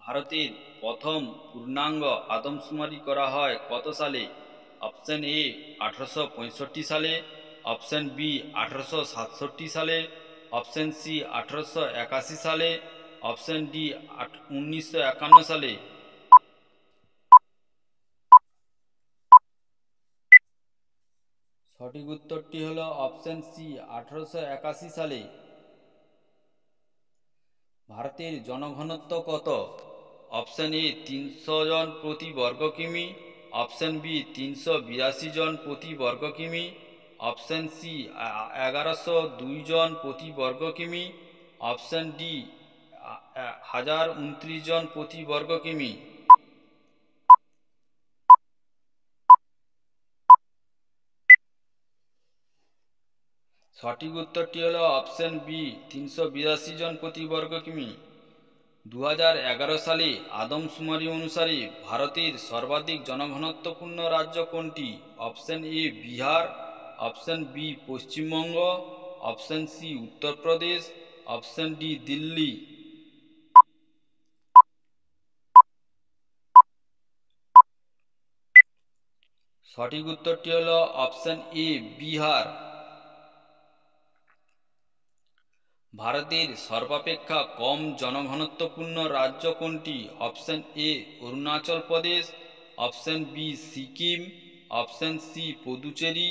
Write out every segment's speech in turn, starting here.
ভারতের প্রথম পূর্ণাঙ্গ আদমশুমারি করা হয় কত সালে? অপশন এ 1865 সালে, অপশন বি 1867 সালে, অপশন সি 1881 সালে, অপশন ডি 1951 সালে। সঠিক উত্তরটি হলো অপশন সি 1881 সালে। ভারতের জনঘনত্ব কত? অপশন এ 300 জন প্রতি বর্গ কিমি, অপশন বি 382 জন প্রতি বর্গ কিমি, অপশন সি 1102 জন প্রতি বর্গ কিমি, অপশন ডি 1029 জন প্রতি বর্গ কিমি। সঠিক উত্তরটি হলো অপশন বি 382 জন প্রতি বর্গ কিমি। 2011 সালে আদমশুমারি অনুসারে ভারতের সর্বাধিক জনঘনত্বপূর্ণ রাজ্য কোনটি? Option A Bihar, option B Paschimbanga, option C Uttar Pradesh, option D Delhi. সঠিক উত্তরটি হল অপশন এ বিহার। ভারতের সর্বাপেক্ষা কম জনঘনত্বপূর্ণ রাজ্য কোনটি? Option A Arunachal Pradesh, option B Sikkim, option C Puducherry,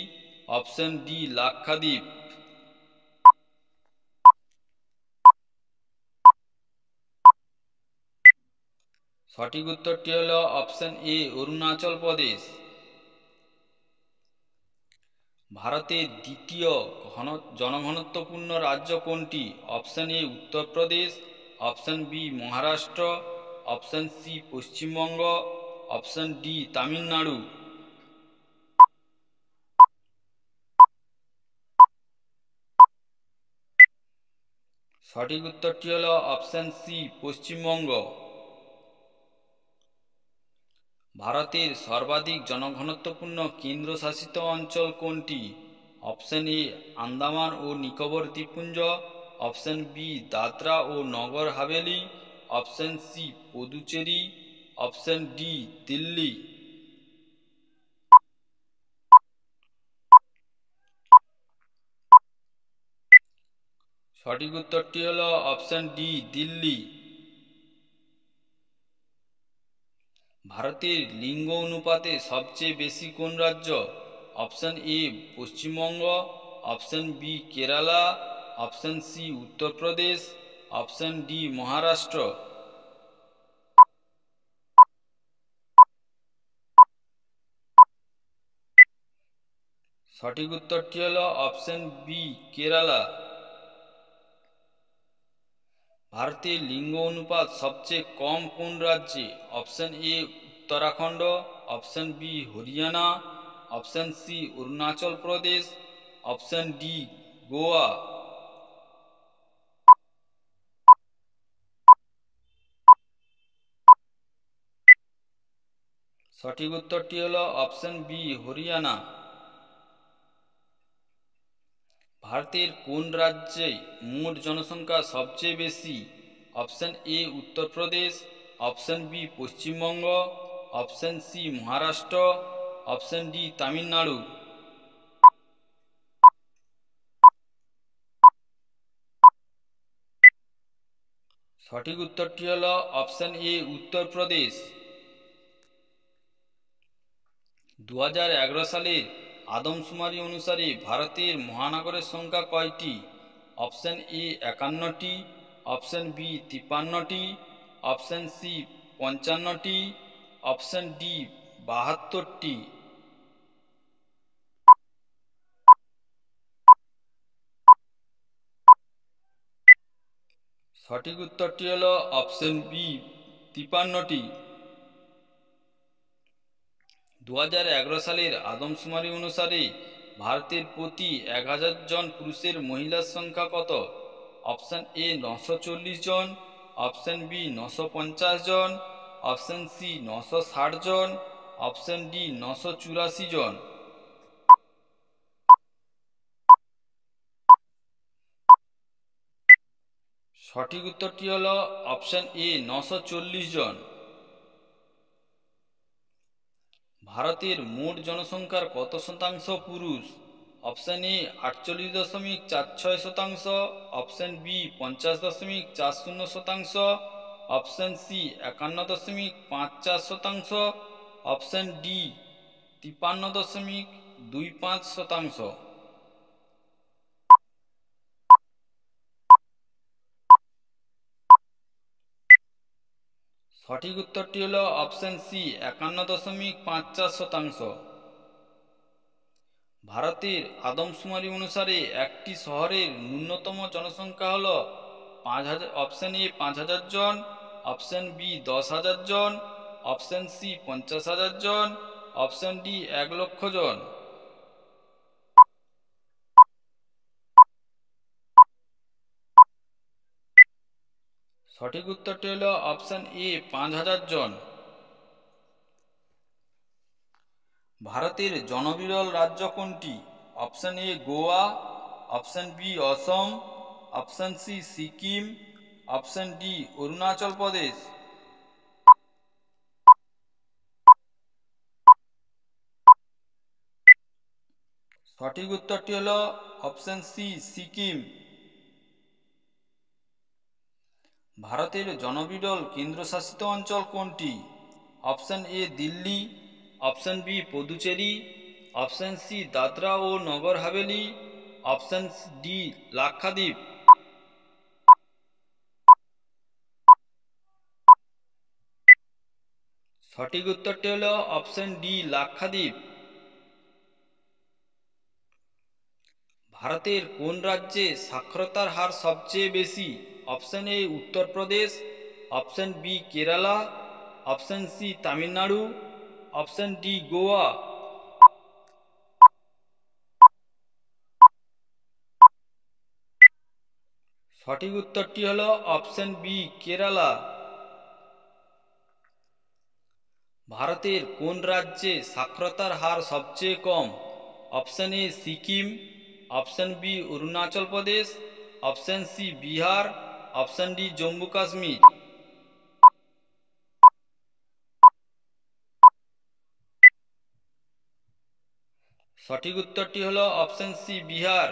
option D Lakshadweep. সঠিক উত্তরটি হল অপশন এ অরুণাচল প্রদেশ। ভারতের দ্বিতীয় জনঘনত্বপূর্ণ রাজ্য কোনটি? Option A Uttar Pradesh, option B Maharashtra, option C Paschimbanga, option D Tamil Nadu. সঠিক উত্তরটি হল অপশন সি পশ্চিমবঙ্গ। ভারতের সর্বাধিক জনঘনত্বপূর্ণ কেন্দ্রশাসিত অঞ্চল কোনটি? অপশন এ আন্দামান ও নিকোবর দ্বীপপুঞ্জ, অপশন বি দাদরা ও Nagar Haveli, option C Puducherry, option D Delhi. সঠিক উত্তরটি হল অপশন ডি দিল্লি। ভারতের লিঙ্গ অনুপাতে সবচেয়ে বেশি কোন রাজ্য? Option A Paschimbanga, option B Kerala, option C Uttar Pradesh, option D Maharashtra. সঠিক উত্তরটি হল অপশন বি কেরালা। ভারতের লিঙ্গ অনুপাত সবচেয়ে কম কোন রাজ্যে? Option A Uttarakhand, option B Haryana, option C Arunachal Pradesh, option D Goa. সঠিক উত্তরটি হল অপশন বি হরিয়ানা। ভারতের কোন রাজ্যে মোট জনসংখ্যা সবচেয়ে বেশি? Option A Uttar Pradesh, option B Paschimbanga, option C Maharashtra, option D Tamil Nadu. সঠিক উত্তরটি হল অপশন এ উত্তরপ্রদেশ। 2011 সালের আদমশুমারি অনুসারে ভারতের মহানগরের সংখ্যা কয়টি? অপশন এ 51টি, অপশন বি 53টি, অপশন সি 55টি, অপশন ডি 72টি। সঠিক উত্তরটি হল অপশন বি 53টি। 2011 সালের আদমশুমারি অনুসারে ভারতের প্রতি 1000 জন পুরুষের মহিলার সংখ্যা কত? অপশন এ 940 জন, অপশন বি 950 জন, অপশন সি 960 জন, অপশন ডি 984 জন। সঠিক উত্তরটি হল অপশন এ 940 জন। ভারতের মোট জনসংখ্যার কত শতাংশ পুরুষ? Option A 48.46%, option B 50.40%, option C 51.54%, option D 53.25%। সঠিক উত্তরটি হল অপশন সি 51.54%। ভারতের আদমশুমারি অনুসারে একটি শহরের ন্যূনতম জনসংখ্যা হল 5,000। অপশন এ 5,000 জন, অপশন বি 10,000 জন, অপশন সি 50,000 জন, অপশন ডি 1,00,000 জন। সঠিক উত্তরটি হল অপশন এ 5,000 জন। ভারতের জনবিরল রাজ্য কোনটি? Option A Goa, option B Assam, option C Sikkim, option D Arunachal Pradesh. সঠিক উত্তরটি হল অপশন সি সিকিম। ভারতের জনবিরল কেন্দ্রশাসিত অঞ্চল কোনটি? Option A Delhi, option B Puducherry, option C Dadra ও নগর হাভেলি, অপশন ডি লাক্ষাদ্বীপ। সঠিক উত্তরটি হল অপশন ডি লাক্ষাদ্বীপ। ভারতের কোন রাজ্যে সাক্ষরতার হার সবচেয়ে বেশি? Option A Uttar Pradesh, option B Kerala, option C Tamil Nadu, option D Goa. সঠিক উত্তরটি হল অপশন বি কেরালা। ভারতের কোন রাজ্যে সাক্ষরতার হার সবচেয়ে কম? Option A Sikkim, option B Arunachal Pradesh, option C Bihar, option D Jammu Kashmir. সঠিক উত্তরটি হল অপশন সি বিহার।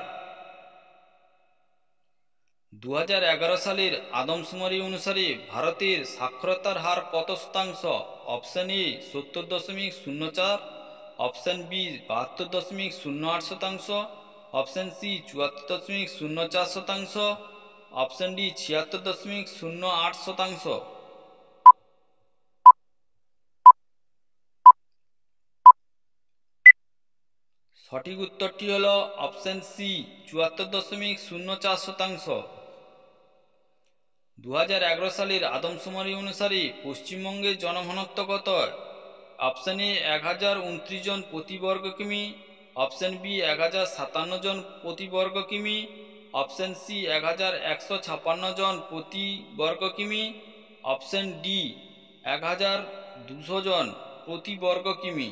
2011 সালের আদমশুমারি অনুসারে ভারতের সাক্ষরতার হার কত শতাংশ? Option A 70.04, option B 72.08%, option C 74.04%, option D 76.08%। সঠিক উত্তরটি হল অপশন সি 74.04%। 2011 সালের আদমশুমারি অনুসারে পশ্চিমবঙ্গের জনঘনত্ব কত? অপশন এ 1029 জন প্রতি বর্গ কিমি, অপশন বি 1057 জন প্রতি বর্গ কিমি, অপশন সি 1156 জন প্রতি বর্গ কিমি, অপশন ডি 1200 জন প্রতি বর্গ কিমি।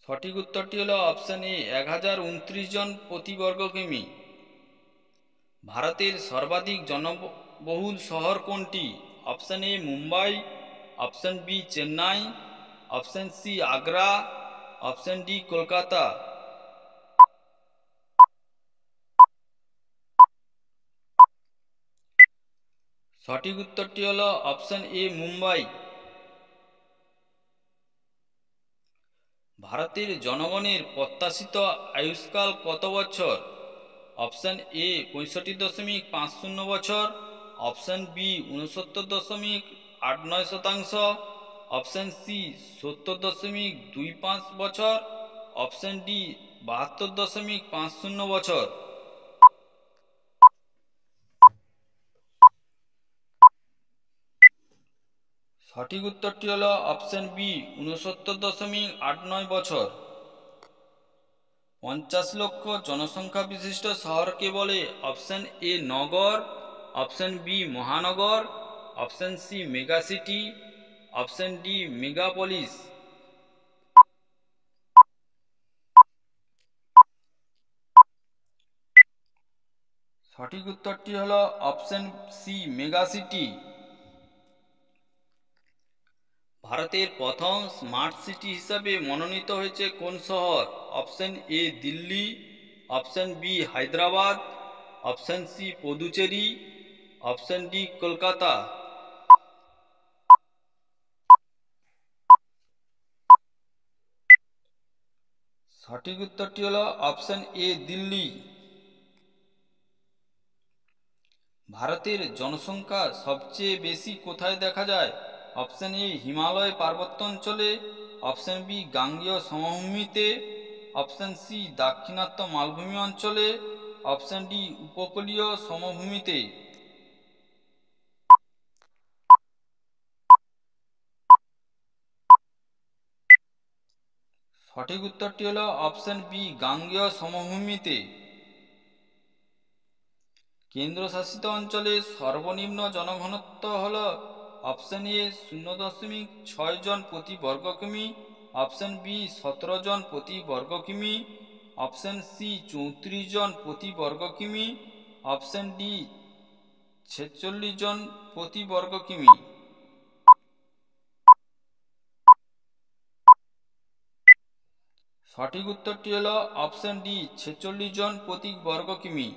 সঠিক উত্তরটি হল অপশন এ 1029 জন প্রতি বর্গ কিমি। ভারতের সর্বাধিক জনবহুল শহর কোনটি? Option A Mumbai, option B Chennai, option C Agra, option D Kolkata. সঠিক উত্তরটি হল অপশন এ মুম্বাই। ভারতের জনগণের প্রত্যাশিত আয়ুষ্কাল কত বছর? অপশন এ 65.50 বছর, অপশন বি 69.89%, অপশন সি 70.25 বছর, অপশন ডি 72.50 বছর। সঠিক উত্তরটি হল অপশন বি 69.89 বছর। 50 লক্ষ জনসংখ্যা বিশিষ্ট শহরকে বলে? অপশন এ নগর, অপশন বি মহানগর, option C mega city, option D megalopolis. সঠিক উত্তরটি হল অপশন সি, মেগা সিটি। ভারতের প্রথম স্মার্ট সিটি হিসাবে মনোনীত হয়েছে কোন শহর? Option A Delhi, option B Hyderabad, option C Puducherry, option D Kolkata. সঠিক উত্তরটি হল অপশন এ দিল্লি। ভারতের জনসংখ্যা সবচেয়ে বেশি কোথায় দেখা যায়? অপশন এ হিমালয় পার্বত্যাঞ্চলে, অপশন বি গাঙ্গেয় সমভূমিতে, অপশন সি দাক্ষিণাত্য মালভূমি অঞ্চলে, অপশন ডি উপকূলীয় সমভূমিতে। সঠিক উত্তরটি হল অপশন বি গাঙ্গেয় সমভূমিতে। কেন্দ্রশাসিত অঞ্চলের সর্বনিম্ন জনঘনত্ব হল? অপশন এ 0.6 জন প্রতি বর্গ কিমি, অপশন বি 17 জন প্রতি বর্গ কিমি, অপশন সি 34 জন প্রতি বর্গ কিমি, অপশন ডি 46 জন প্রতি বর্গ কিমি। সঠিক উত্তরটি হল অপশন ডি 46 জন প্রতি বর্গ কিমি।